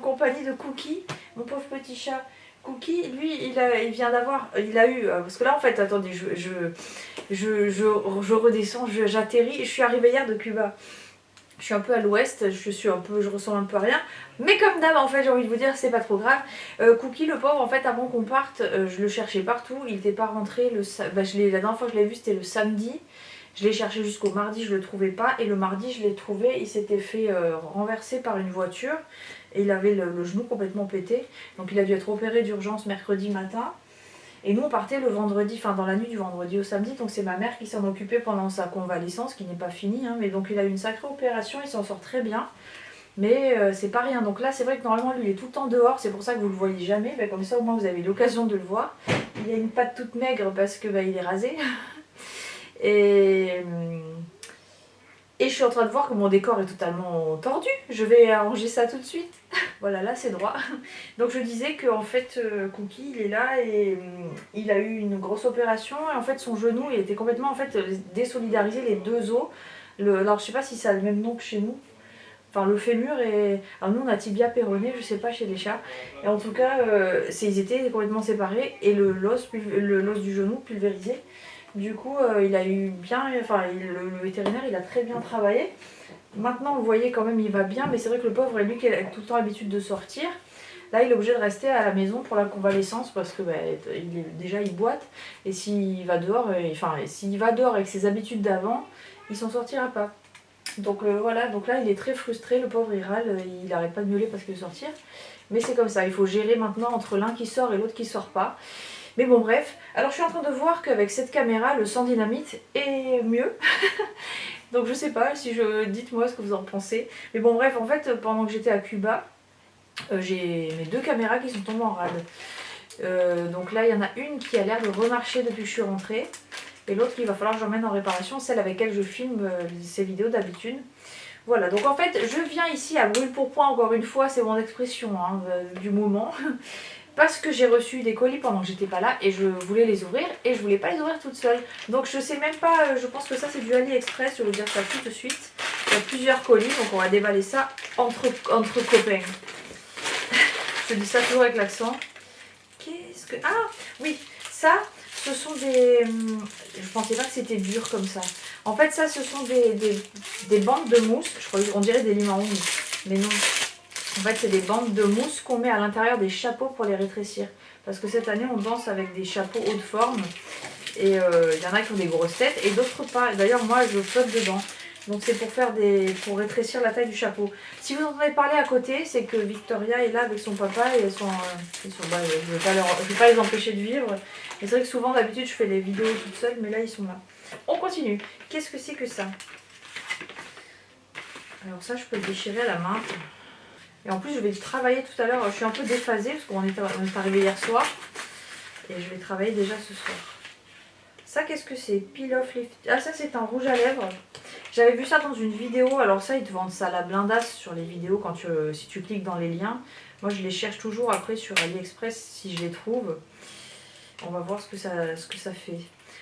compagnie de Cookie, mon pauvre petit chat. Cookie, lui, il vient d'avoir, il a eu, parce que là en fait, attendez, je redescends, j'atterris, je suis arrivée hier de Cuba. Je suis un peu à l'ouest, je ressemble un peu à rien. Mais comme d'hab, en fait, j'ai envie de vous dire, c'est pas trop grave. Cookie, le pauvre, en fait, avant qu'on parte, je le cherchais partout. Il n'était pas rentré. La dernière fois que je l'ai vu, c'était le samedi. Je l'ai cherché jusqu'au mardi, je le trouvais pas. Et le mardi, je l'ai trouvé. Il s'était fait renverser par une voiture. Et il avait le genou complètement pété. Donc il a dû être opéré d'urgence mercredi matin. Et nous on partait le vendredi, enfin dans la nuit du vendredi au samedi, donc c'est ma mère qui s'en occupait pendant sa convalescence, qui n'est pas finie, hein, mais donc il a eu une sacrée opération, il s'en sort très bien, mais c'est pas rien. Donc là c'est vrai que normalement lui il est tout le temps dehors, c'est pour ça que vous le voyez jamais, mais comme ça au moins vous avez l'occasion de le voir. Il a une patte toute maigre parce que il est rasé. Et je suis en train de voir que mon décor est totalement tordu, je vais arranger ça tout de suite. Voilà, là c'est droit. Donc je disais que en fait Cookie il est là et il a eu une grosse opération et en fait son genou il était complètement en fait désolidarisé, les deux os. Alors je sais pas si ça a le même nom que chez nous. Enfin le fémur et... Alors nous on a tibia péroné, je sais pas chez les chats. Et en tout cas ils étaient complètement séparés et l'os du genou pulvérisé. Du coup il a eu bien... Enfin le vétérinaire il a très bien travaillé. Maintenant, vous voyez quand même, il va bien, mais c'est vrai que le pauvre, lui qui a tout le temps l'habitude de sortir, là, il est obligé de rester à la maison pour la convalescence parce que déjà, il boite. Et s'il va dehors, s'il va dehors avec ses habitudes d'avant, il s'en sortira pas. Donc voilà, donc là, il est très frustré, le pauvre, il râle, il n'arrête pas de miauler parce qu'il veut sortir. Mais c'est comme ça, il faut gérer maintenant entre l'un qui sort et l'autre qui sort pas. Mais bon, bref. Alors, je suis en train de voir qu'avec cette caméra, le sans dynamite est mieux. Donc je sais pas, dites-moi ce que vous en pensez. Mais bon bref, en fait, pendant que j'étais à Cuba, j'ai mes deux caméras qui sont tombées en rade. Donc là, il y en a une qui a l'air de remarcher depuis que je suis rentrée. Et l'autre qu'il va falloir que j'emmène en réparation, celle avec laquelle je filme ces vidéos d'habitude. Voilà, donc en fait, je viens ici à brûle pour point, encore une fois, c'est mon expression du moment. Parce que j'ai reçu des colis pendant que j'étais pas là et je voulais les ouvrir et je voulais pas les ouvrir toute seule. Donc je sais même pas, je pense que ça c'est du AliExpress, je vais vous dire ça tout de suite. Il y a plusieurs colis, donc on va déballer ça entre copains. Je dis ça toujours avec l'accent. Qu'est-ce que... Ah oui, ça, ce sont des... Je pensais pas que c'était dur comme ça. En fait ça, ce sont des bandes de mousse, je crois qu'on dirait des limons, mais non. En fait, c'est des bandes de mousse qu'on met à l'intérieur des chapeaux pour les rétrécir. Parce que cette année, on danse avec des chapeaux haut de forme. Et il y en a qui ont des grosses têtes et d'autres pas. D'ailleurs, moi, je flotte dedans. Donc c'est pour rétrécir la taille du chapeau. Si vous entendez parler à côté, c'est que Victoria est là avec son papa et elles sont je vais pas les empêcher de vivre. Mais c'est vrai que souvent, d'habitude, je fais les vidéos toute seule, mais là, ils sont là. On continue. Qu'est-ce que c'est que ça? Alors ça, je peux le déchirer à la main. Et en plus, je vais le travailler tout à l'heure. Je suis un peu déphasée parce qu'on est arrivé hier soir. Et je vais travailler déjà ce soir. Ça, qu'est-ce que c'est? Peel Off Lift. Ah, ça, c'est un rouge à lèvres. J'avais vu ça dans une vidéo. Alors ça, ils te vendent ça à la blindasse sur les vidéos si tu cliques dans les liens. Moi, je les cherche toujours après sur AliExpress si je les trouve. On va voir ce que ça fait.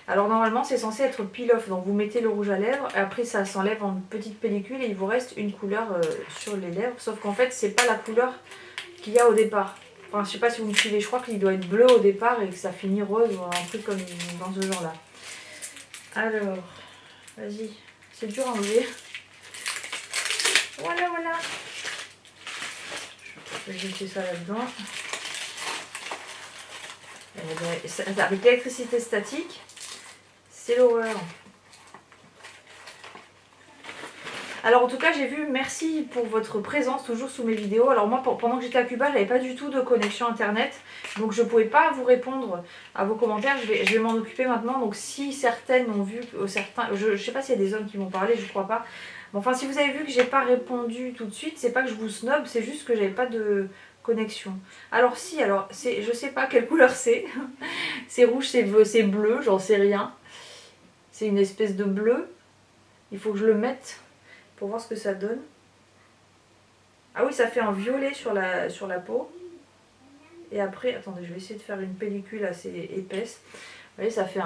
Alors normalement c'est censé être peel off, donc vous mettez le rouge à lèvres et après ça s'enlève en petite pellicule et il vous reste une couleur sur les lèvres, sauf qu'en fait c'est pas la couleur qu'il y a au départ. Enfin je sais pas si vous me suivez, je crois qu'il doit être bleu au départ et que ça finit rose ou un truc comme dans ce genre là. Alors, vas-y, c'est dur à enlever. Voilà. Je vais jeter ça là-dedans. Avec l'électricité statique, c'est l'horreur. Alors en tout cas j'ai vu, merci pour votre présence toujours sous mes vidéos. Alors moi pendant que j'étais à Cuba j'avais pas du tout de connexion internet, donc je pouvais pas vous répondre à vos commentaires. Je vais m'en occuper maintenant. Donc si certaines ont vu, je sais pas s'il y a des hommes qui m'ont parlé, je crois pas. Bon, enfin si vous avez vu que j'ai pas répondu tout de suite, c'est pas que je vous snob, c'est juste que j'avais pas de connexion. Alors si, je sais pas quelle couleur c'est. C'est rouge, c'est bleu, j'en sais rien. C'est une espèce de bleu. Il faut que je le mette pour voir ce que ça donne. Ah oui, ça fait un violet sur la peau. Et après, attendez, je vais essayer de faire une pellicule assez épaisse. Vous voyez, ça fait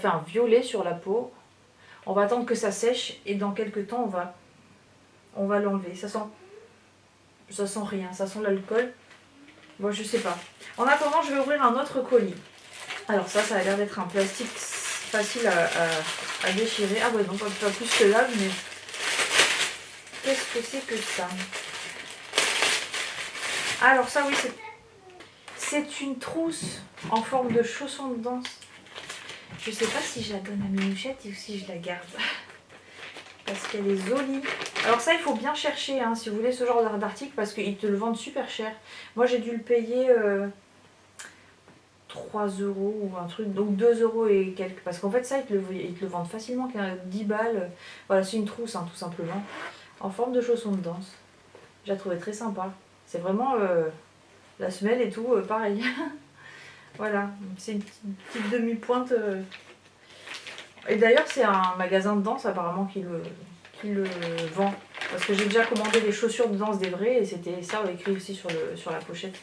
un violet sur la peau. On va attendre que ça sèche et dans quelques temps, on va l'enlever. Ça sent Ça sent rien, ça sent l'alcool. Bon, je sais pas. En attendant, je vais ouvrir un autre colis. Alors ça a l'air d'être un plastique facile à déchirer. Ah ouais, non, pas plus que là, mais... Qu'est-ce que c'est que ça? Alors ça, oui, c'est une trousse en forme de chausson de danse. Je sais pas si je la donne à Minouchette ou si je la garde. Parce qu'elle est jolie. Alors ça, il faut bien chercher hein, si vous voulez ce genre d'article parce qu'ils te le vendent super cher. Moi, j'ai dû le payer 3 € ou un truc, donc 2 € et quelques. Parce qu'en fait, ça, ils te le vendent facilement, 10 balles. Voilà, c'est une trousse, hein, tout simplement. En forme de chausson de danse. Je la trouvais très sympa. C'est vraiment la semelle et tout, pareil. Voilà, c'est une petite demi-pointe. Et d'ailleurs, c'est un magasin de danse apparemment qui le vend. Parce que j'ai déjà commandé des chaussures de danse des vraies et c'était ça écrit aussi sur la pochette.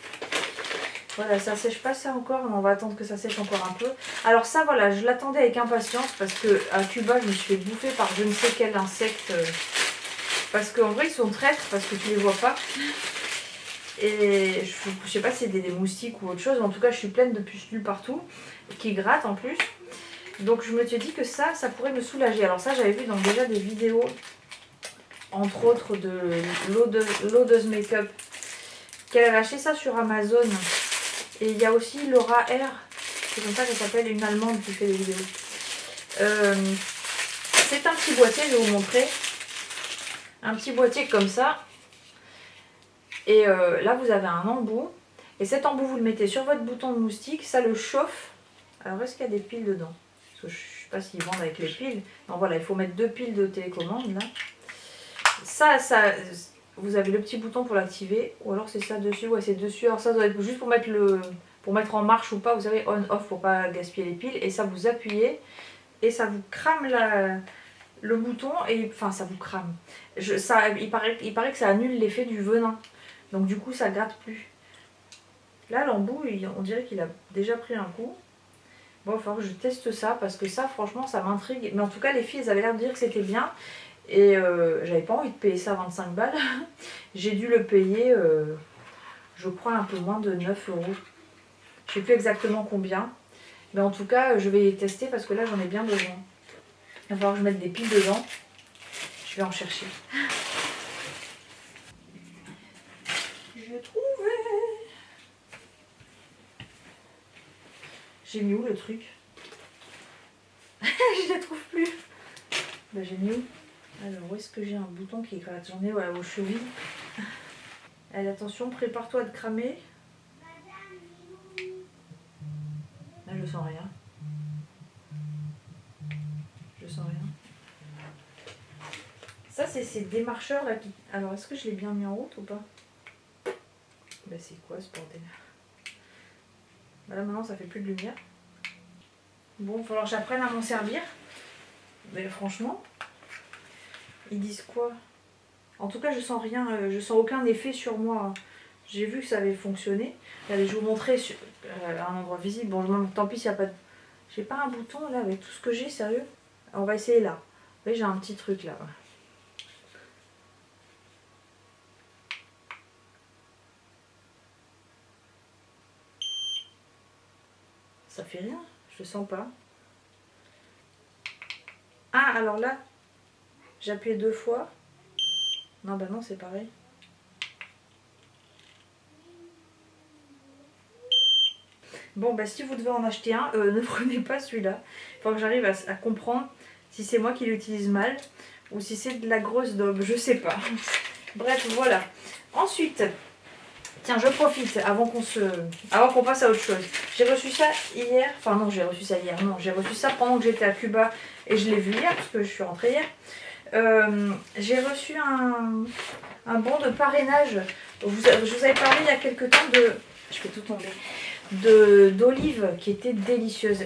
Voilà, ça sèche pas ça encore, mais on va attendre que ça sèche encore un peu. Alors ça, voilà, je l'attendais avec impatience parce que à Cuba, je me suis fait bouffer par je ne sais quel insecte. Parce qu'en vrai, ils sont traîtres parce que tu les vois pas. Et je sais pas si c'est des moustiques ou autre chose, mais en tout cas, je suis pleine de pustules partout, qui grattent en plus. Donc je me suis dit que ça pourrait me soulager. Alors ça, j'avais vu dans déjà des vidéos, entre autres de l'Odeuse Make-up, qu'elle avait acheté ça sur Amazon. Et il y a aussi Laura R, c'est comme ça qu'elle s'appelle, une Allemande qui fait des vidéos. C'est un petit boîtier, je vais vous montrer. Un petit boîtier comme ça. Et là, vous avez un embout. Et cet embout, vous le mettez sur votre bouton de moustique, ça le chauffe. Alors, est-ce qu'il y a des piles dedans? Parce que je ne sais pas s'ils vendent avec les piles. Non, voilà, il faut mettre 2 piles de télécommande là. Ça, vous avez le petit bouton pour l'activer. Ou alors c'est ça dessus. Ouais, c'est dessus. Alors ça doit être juste pour mettre en marche ou pas. Vous savez, on-off pour pas gaspiller les piles. Et ça, vous appuyez. Et ça vous crame le bouton. Et enfin, ça vous crame. Il paraît que ça annule l'effet du venin. Donc du coup, ça gratte plus. Là, l'embout, on dirait qu'il a déjà pris un coup. Bon, il va falloir que je teste ça parce que ça, franchement, ça m'intrigue. Mais en tout cas, les filles, elles avaient l'air de dire que c'était bien. Et j'avais pas envie de payer ça 25 balles. J'ai dû le payer, je crois, un peu moins de 9 €. Je sais plus exactement combien. Mais en tout cas, je vais tester parce que là, j'en ai bien besoin. Il va falloir que je mette des piles dedans. Je vais en chercher. J'ai trouvé. J'ai mis où le truc? Je ne la trouve plus. Bah, j'ai mis où? Alors, où est-ce que j'ai un bouton qui gratte? J'en ai aux chevilles. Allez, attention, prépare-toi à te cramer. Là, je sens rien. Je sens rien. Ça, c'est ces démarcheurs là qui... Alors, est-ce que je l'ai bien mis en route ou pas? Bah, c'est quoi ce bordel? Bah, là, maintenant, ça fait plus de lumière. Bon, il va falloir que j'apprenne à m'en servir. Mais franchement, ils disent quoi? En tout cas, je sens rien, je sens aucun effet sur moi. J'ai vu que ça avait fonctionné. Allez, je vais vous montrer un endroit visible. Bon, tant pis s'il n'y a pas de... J'ai pas un bouton là avec tout ce que j'ai, sérieux? On va essayer là. Vous voyez, j'ai un petit truc là. Ça fait rien, je le sens pas. Ah, alors là, j'ai appuyé 2 fois. Non, bah non, c'est pareil. Bon, bah si vous devez en acheter un, ne prenez pas celui-là. Il faut que j'arrive à comprendre si c'est moi qui l'utilise mal ou si c'est de la grosse daube, je sais pas. Bref, voilà. Ensuite, tiens, je profite avant qu'on passe à autre chose. J'ai reçu ça hier, enfin non, j'ai reçu ça hier, non, j'ai reçu ça pendant que j'étais à Cuba et je l'ai vu hier parce que je suis rentrée hier. J'ai reçu un bon de parrainage. Je vous avais parlé il y a quelques temps de... Je fais tout tomber. D'olives qui étaient délicieuses.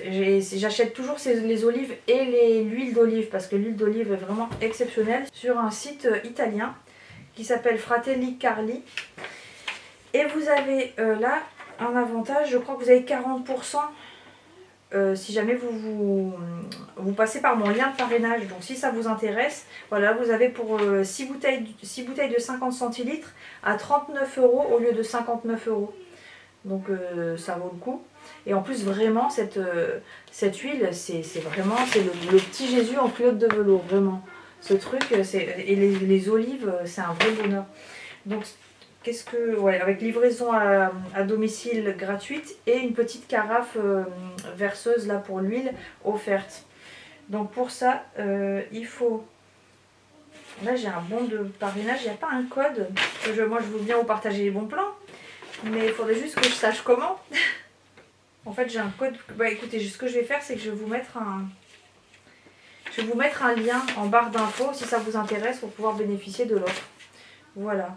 J'achète toujours les olives et l'huile d'olive parce que l'huile d'olive est vraiment exceptionnelle sur un site italien qui s'appelle Fratelli Carli. Et vous avez là un avantage, je crois que vous avez 40% si jamais vous passez par mon lien de parrainage. Donc si ça vous intéresse, voilà, vous avez pour 6 bouteilles de 50 centilitres à 39 € au lieu de 59 €. Donc ça vaut le coup. Et en plus vraiment cette huile, c'est vraiment le petit Jésus en culotte de velours, vraiment. Ce truc, et les olives, c'est un vrai bonheur. Donc ouais, avec livraison à domicile gratuite et une petite carafe verseuse là pour l'huile offerte. Donc pour ça, il faut... Là j'ai un bon de parrainage, il n'y a pas un code. Moi je veux bien vous partager les bons plans, mais il faudrait juste que je sache comment. En fait j'ai un code. Bah écoutez, ce que je vais faire, c'est que je vais vous mettre un lien en barre d'infos si ça vous intéresse pour pouvoir bénéficier de l'offre. Voilà.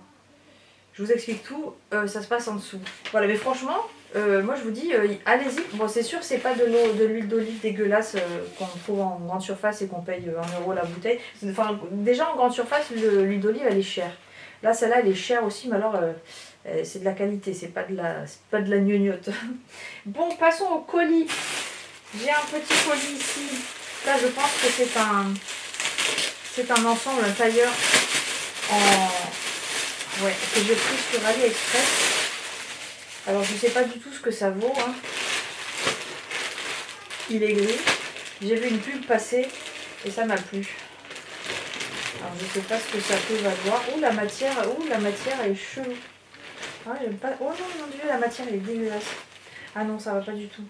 Je vous explique tout, ça se passe en dessous. Voilà, mais franchement, moi je vous dis, allez-y. Bon, c'est sûr, c'est pas de l'huile d'olive dégueulasse qu'on trouve en grande surface et qu'on paye 1 € la bouteille. Enfin, déjà en grande surface, l'huile d'olive elle est chère. Là, celle-là, elle est chère aussi, mais alors c'est de la qualité, c'est pas de la gnognotte. Bon, passons au colis. J'ai un petit colis ici. Là, je pense que c'est un ensemble, un tailleur que j'ai pris sur AliExpress. Alors je sais pas du tout ce que ça vaut. Hein. Il est gris. J'ai vu une pub passer et ça m'a plu. Alors je sais pas ce que ça peut valoir. La matière est chelou. Ah, j'aime pas. Oh non mon dieu, la matière elle est dégueulasse. Ah non, ça va pas du tout.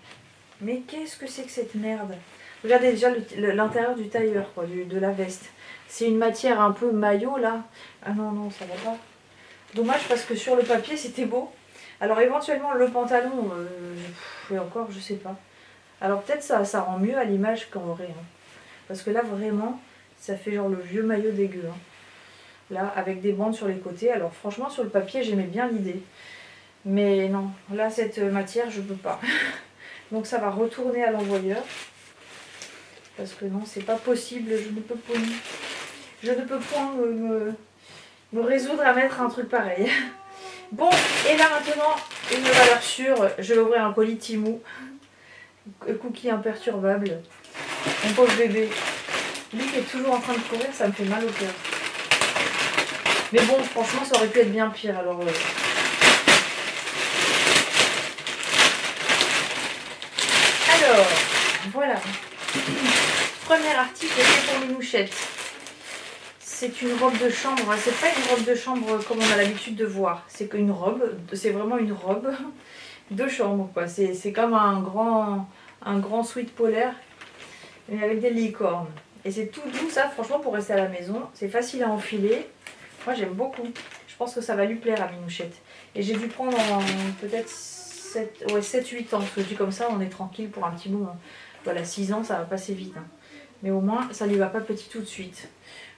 Mais qu'est-ce que c'est que cette merde? Regardez déjà l'intérieur du tailleur, quoi, de la veste. C'est une matière un peu maillot là. Ah non, ça va pas. Dommage parce que sur le papier c'était beau. Alors éventuellement le pantalon, et encore je sais pas. Alors peut-être ça rend mieux à l'image qu'en vrai. Hein. Parce que là vraiment ça fait genre le vieux maillot dégueu. Hein. Là avec des bandes sur les côtés. Alors franchement sur le papier j'aimais bien l'idée. Mais non, là cette matière je peux pas. Donc ça va retourner à l'envoyeur. Parce que non c'est pas possible, je ne peux point me résoudre à mettre un truc pareil. Bon, et là maintenant, une valeur sûre, je vais ouvrir un colis Temu. Cookie imperturbable. Mon pauvre bébé. Lui qui est toujours en train de courir, ça me fait mal au cœur. Mais bon, franchement, ça aurait pu être bien pire. Alors, voilà. Premier article, c'est pour Minouchette. C'est une robe de chambre, c'est pas une robe de chambre comme on a l'habitude de voir. C'est vraiment une robe de chambre quoi. C'est comme un grand sweat polaire, mais avec des licornes. Et c'est tout doux ça, franchement pour rester à la maison. C'est facile à enfiler. Moi j'aime beaucoup. Je pense que ça va lui plaire à Minouchette. Et j'ai dû prendre peut-être 7-8 ans. Parce que je dis comme ça, on est tranquille pour un petit moment. Voilà, 6 ans ça va passer vite. Hein. Mais au moins ça lui va pas petit tout de suite.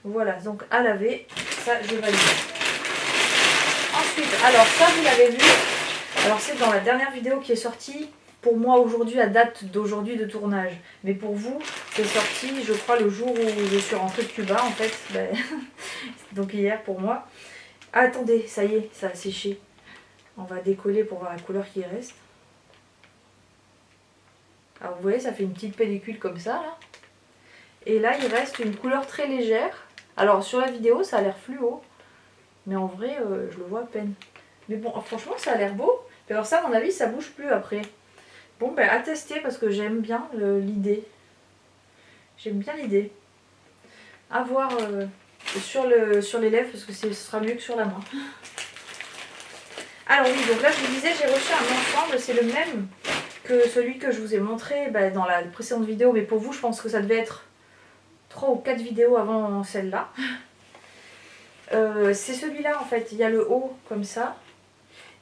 Voilà, donc à laver, ça je valide. Ensuite, alors ça vous l'avez vu, alors c'est dans la dernière vidéo qui est sortie, pour moi aujourd'hui, à date d'aujourd'hui de tournage. Mais pour vous, c'est sorti je crois le jour où je suis rentrée de Cuba en fait, donc hier pour moi. Ah, attendez, ça y est, ça a séché. On va décoller pour voir la couleur qui reste. Alors vous voyez, ça fait une petite pellicule comme ça là. Et là il reste une couleur très légère. Alors sur la vidéo ça a l'air fluo, mais en vrai je le vois à peine. Mais bon franchement ça a l'air beau. Et alors ça à mon avis ça bouge plus après. Bon ben à tester parce que j'aime bien l'idée. J'aime bien l'idée. À voir sur les lèvres parce que ce sera mieux que sur la main. Alors oui, donc là je vous disais j'ai reçu un ensemble, c'est le même que celui que je vous ai montré dans la précédente vidéo. Mais pour vous je pense que ça devait être 3 ou 4 vidéos avant celle-là. C'est celui-là en fait, il y a le haut comme ça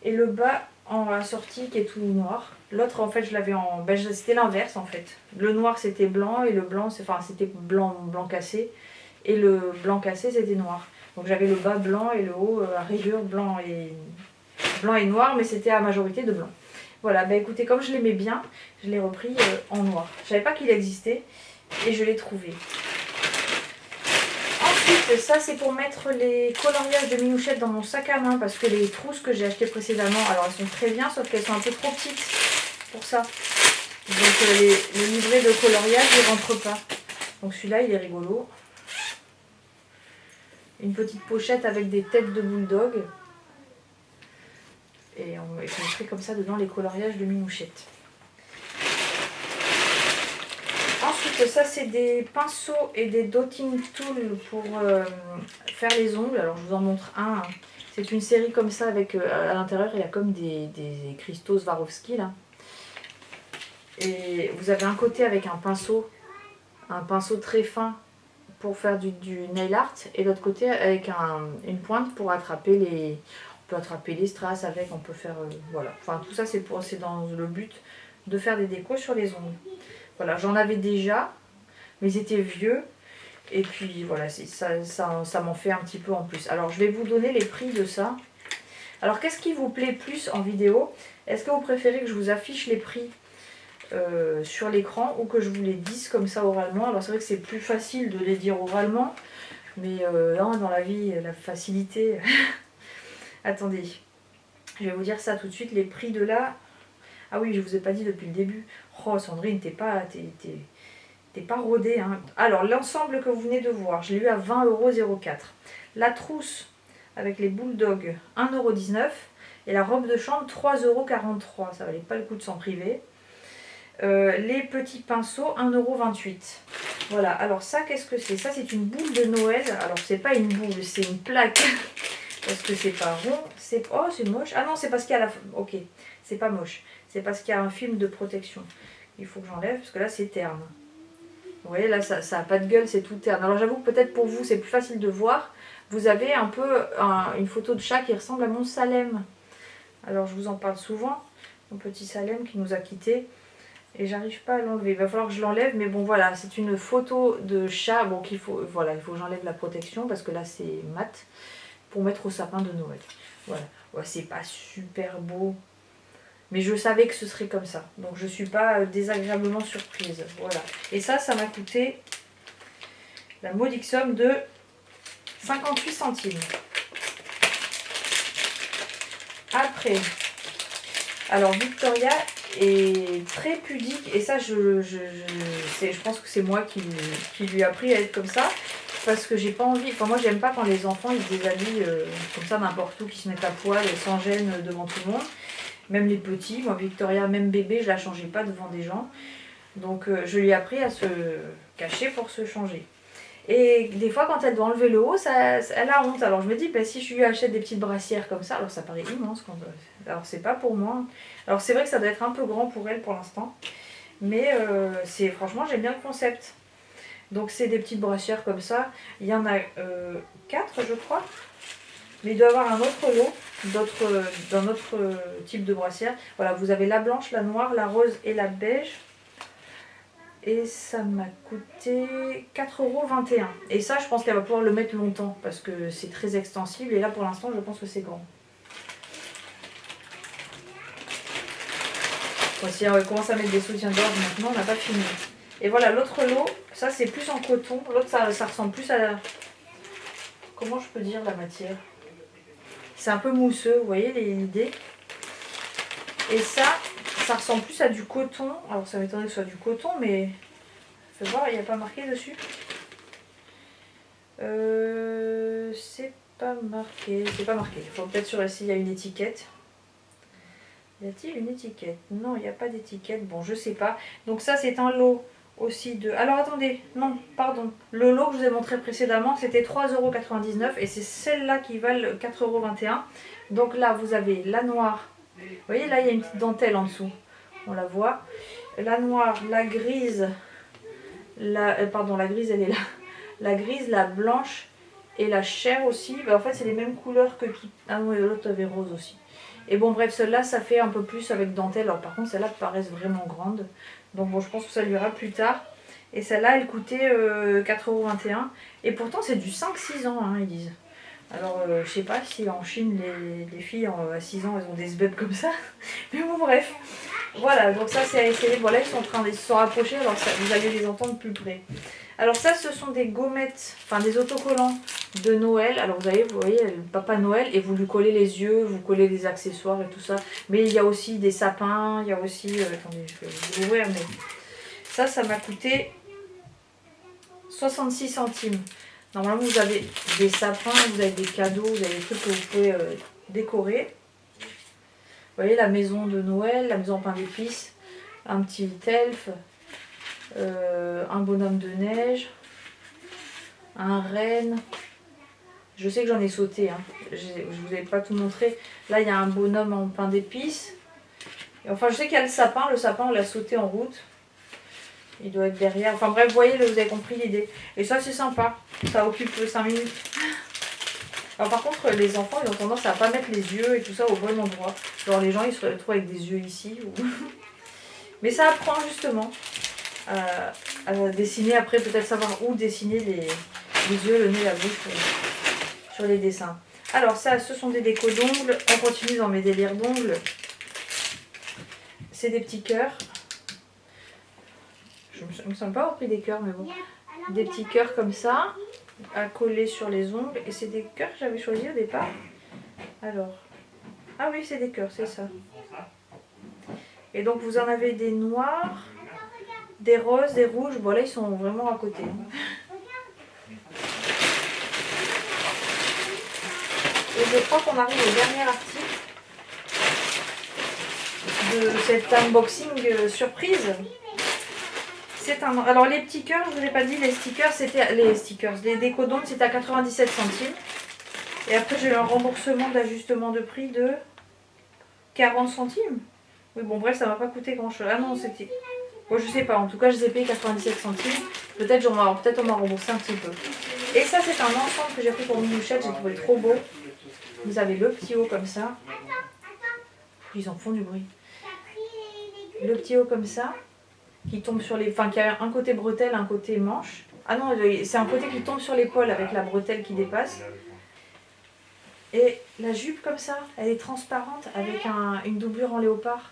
et le bas en assorti qui est tout noir. L'autre en fait je l'avais en beige, c'était l'inverse en fait. Le noir c'était blanc et le blanc c'était blanc cassé et le blanc cassé c'était noir. Donc j'avais le bas blanc et le haut à rayures blanc et noir, mais c'était à majorité de blanc. Voilà, bah écoutez, comme je l'aimais bien, je l'ai repris en noir. Je savais pas qu'il existait et je l'ai trouvé. Ensuite, ça c'est pour mettre les coloriages de Minouchette dans mon sac à main parce que les trousses que j'ai achetées précédemment, alors elles sont très bien sauf qu'elles sont un peu trop petites pour ça. Donc le livret de coloriage il rentre pas. Donc celui-là il est rigolo. Une petite pochette avec des têtes de bulldog. Et on mettrait comme ça dedans les coloriages de Minouchette. Ensuite, ça c'est des pinceaux et des dotting tools pour faire les ongles. Alors je vous en montre un. C'est une série comme ça avec à l'intérieur il y a comme des cristaux Swarovski là. Et vous avez un côté avec un pinceau très fin pour faire du nail art et l'autre côté avec une pointe pour attraper les... On peut attraper les strass avec, on peut faire... voilà. Enfin tout ça c'est dans le but de faire des décos sur les ongles. Voilà, j'en avais déjà, mais ils étaient vieux. Et puis voilà, ça m'en fait un petit peu en plus. Alors je vais vous donner les prix de ça. Alors qu'est-ce qui vous plaît plus en vidéo? Est-ce que vous préférez que je vous affiche les prix sur l'écran ou que je vous les dise comme ça oralement? Alors c'est vrai que c'est plus facile de les dire oralement, mais non, dans la vie, la facilité... Attendez, je vais vous dire ça tout de suite, les prix de là... Ah oui, je vous ai pas dit depuis le début. Oh Sandrine, t'es pas rodée. Hein. Alors l'ensemble que vous venez de voir, je l'ai eu à 20,04 €. La trousse avec les bulldogs, 1,19 € et la robe de chambre 3,43 €. Ça valait pas le coup de s'en priver. Les petits pinceaux 1,28 €. Voilà, alors ça qu'est-ce que c'est? Ça c'est une boule de Noël. Alors c'est pas une boule, c'est une plaque. Parce que c'est pas rond. Oh c'est moche. Ah non, c'est parce qu'il y a la... Ok, c'est pas moche. C'est parce qu'il y a un film de protection. Il faut que j'enlève parce que là c'est terne. Vous voyez là ça a pas de gueule, c'est tout terne. Alors j'avoue que peut-être pour vous c'est plus facile de voir. Vous avez un peu une photo de chat qui ressemble à mon Salem. Alors je vous en parle souvent. Mon petit Salem qui nous a quittés. Et j'arrive pas à l'enlever. Il va falloir que je l'enlève. Mais bon voilà, c'est une photo de chat. Bon qu'il faut... Voilà, il faut que j'enlève la protection parce que là c'est mat. Pour mettre au sapin de Noël. Voilà. Ouais, c'est pas super beau. Mais je savais que ce serait comme ça. Donc je suis pas désagréablement surprise. Voilà. Et ça m'a coûté la modique somme de 58 centimes. Après, alors Victoria est très pudique. Et ça, je pense que c'est moi qui lui ai appris à être comme ça. Parce que j'ai pas envie, enfin moi j'aime pas quand les enfants ils se déshabillent comme ça n'importe où, qui se mettent à poil sans gêne devant tout le monde. Même les petits, moi Victoria, même bébé, je la changeais pas devant des gens. Donc je lui ai appris à se cacher pour se changer. Et des fois quand elle doit enlever le haut, elle a honte. Alors je me dis, bah, si je lui achète des petites brassières comme ça, alors ça paraît immense. Alors c'est pas pour moi. Alors c'est vrai que ça doit être un peu grand pour elle pour l'instant. Mais franchement j'aime bien le concept. Donc c'est des petites brassières comme ça. Il y en a 4 je crois. Mais il doit y avoir un autre lot d'un autre type de brassière. Voilà, vous avez la blanche, la noire, la rose et la beige. Et ça m'a coûté 4,21 €. Et ça je pense qu'elle va pouvoir le mettre longtemps. Parce que c'est très extensible. Et là pour l'instant je pense que c'est grand. Voici, on commence à mettre des soutiens-gorge maintenant. On n'a pas fini. Et voilà, l'autre lot, ça c'est plus en coton. L'autre ça ressemble plus à la... Comment je peux dire la matière? C'est un peu mousseux, vous voyez l'idée. Et ça ressemble plus à du coton. Alors ça m'étonnerait que ce soit du coton, mais... Faites voir, il n'y a pas marqué dessus. C'est pas marqué. C'est pas marqué. Il faut peut-être sur s'il y a une étiquette. Y a-t-il une étiquette? Non, il n'y a pas d'étiquette. Bon, je sais pas. Donc ça c'est un lot aussi de... Alors attendez, non, pardon. Le lot que je vous ai montré précédemment, c'était 3,99 € et c'est celle-là qui valent 4,21 €. Donc là, vous avez la noire. Vous voyez, là, il y a une petite dentelle en dessous. On la voit. La noire, la grise. Pardon, la grise, elle est là. La grise, la blanche et la chair aussi. En fait, c'est les mêmes couleurs que tout... Ah non, et l'autre avait rose aussi. Et bon, bref, celle-là, ça fait un peu plus avec dentelle. Alors par contre, celle-là paraissent vraiment grande. Donc bon, je pense que ça lui ira plus tard. Et celle-là, elle coûtait 4,21 €. Et pourtant, c'est du 5-6 ans, hein, ils disent. Alors, je sais pas si en Chine, les filles à 6 ans, elles ont des sbebs comme ça. Mais bon, bref. Voilà, donc ça, c'est à essayer. Voilà, ils sont en train de se rapprocher. Alors, ça, vous allez les entendre plus près. Alors ça, ce sont des gommettes, enfin des autocollants de Noël. Alors vous voyez, le Papa Noël, et vous lui collez les yeux, vous collez des accessoires et tout ça. Mais il y a aussi des sapins, il y a aussi... attendez, je vais vous l'ouvrir, mais... Ça m'a coûté 66 centimes. Normalement, vous avez des sapins, vous avez des cadeaux, vous avez des trucs que vous pouvez décorer. Vous voyez, la maison de Noël, la maison en pain d'épices, un petit elfe, un bonhomme de neige, un renne. Je sais que j'en ai sauté, hein. Je vous avais pas tout montré. Là, il y a un bonhomme en pain d'épices. Enfin, je sais qu'il y a le sapin on l'a sauté en route. Il doit être derrière. Enfin bref, vous voyez, vous avez compris l'idée. Et ça, c'est sympa. Ça occupe 5 minutes. Alors par contre, les enfants, ils ont tendance à pas mettre les yeux et tout ça au bon endroit. Genre les gens, ils se retrouvent avec des yeux ici. Ou... Mais ça apprend justement à dessiner. Après, peut-être savoir où dessiner les yeux, le nez, la bouche sur les dessins. Alors ça, ce sont des décos d'ongles. On continue dans mes délires d'ongles. C'est des petits cœurs. Je me sens pas avoir pris des cœurs, mais bon. Des petits cœurs comme ça, à coller sur les ongles. Et c'est des cœurs que j'avais choisi au départ. Alors. Ah oui, c'est des cœurs, c'est ça. Et donc vous en avez des noirs, des roses, des rouges. Bon là, ils sont vraiment à côté. Et je crois qu'on arrive au dernier article de cet unboxing surprise. Alors les petits cœurs, je vous ai pas dit, les stickers, c'était les décos d'ongles, c'était à 97 centimes. Et après j'ai eu un remboursement d'ajustement de prix de 40 centimes. Oui bon bref, ça m'a pas coûté grand chose. Ah non, c'était... Bon, je sais pas, en tout cas je les ai payé 97 centimes. Peut-être on m'a remboursé un petit peu. Et ça c'est un ensemble que j'ai pris pour Minouchette, j'ai trouvé trop beau. Vous avez le petit haut comme ça. Ils en font du bruit. Le petit haut comme ça. Qui tombe sur les... Enfin, qui a un côté bretelle, un côté manche. Ah non, c'est un côté qui tombe sur l'épaule avec la bretelle qui dépasse. Et la jupe comme ça, elle est transparente avec une doublure en léopard.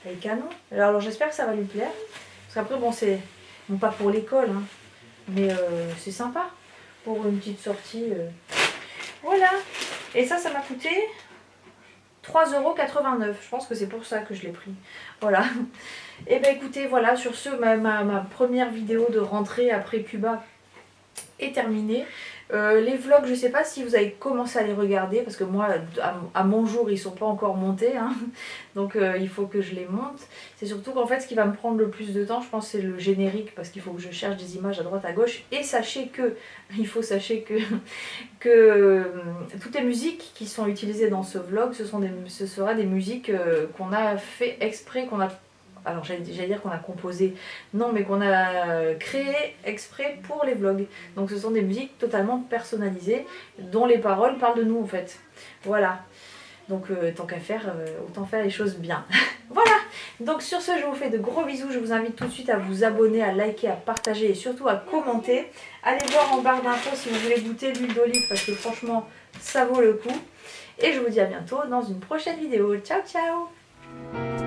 Elle est canon. Alors j'espère que ça va lui plaire. Parce qu'après, bon, c'est... Bon, pas pour l'école, hein. Mais c'est sympa. Pour une petite sortie. Voilà. Et ça m'a coûté 3,89 €. Je pense que c'est pour ça que je l'ai pris. Voilà. Et ben écoutez, voilà, sur ce, ma première vidéo de rentrée après Cuba est terminée. Les vlogs, je sais pas si vous avez commencé à les regarder, parce que moi, à mon jour, ils sont pas encore montés. Hein. Donc il faut que je les monte. C'est surtout qu'en fait, ce qui va me prendre le plus de temps, je pense, c'est le générique, parce qu'il faut que je cherche des images à droite, à gauche. Et sachez que toutes les musiques qui sont utilisées dans ce vlog, ce sera des musiques qu'on a fait exprès, alors j'allais dire qu'on a composé, non, mais qu'on a créé exprès pour les vlogs. Donc ce sont des musiques totalement personnalisées, dont les paroles parlent de nous en fait. Voilà. Donc tant qu'à faire, autant faire les choses bien. Voilà. Donc sur ce, je vous fais de gros bisous. Je vous invite tout de suite à vous abonner, à liker, à partager et surtout à commenter. Allez voir en barre d'infos si vous voulez goûter l'huile d'olive, parce que franchement, ça vaut le coup. Et je vous dis à bientôt dans une prochaine vidéo. Ciao, ciao!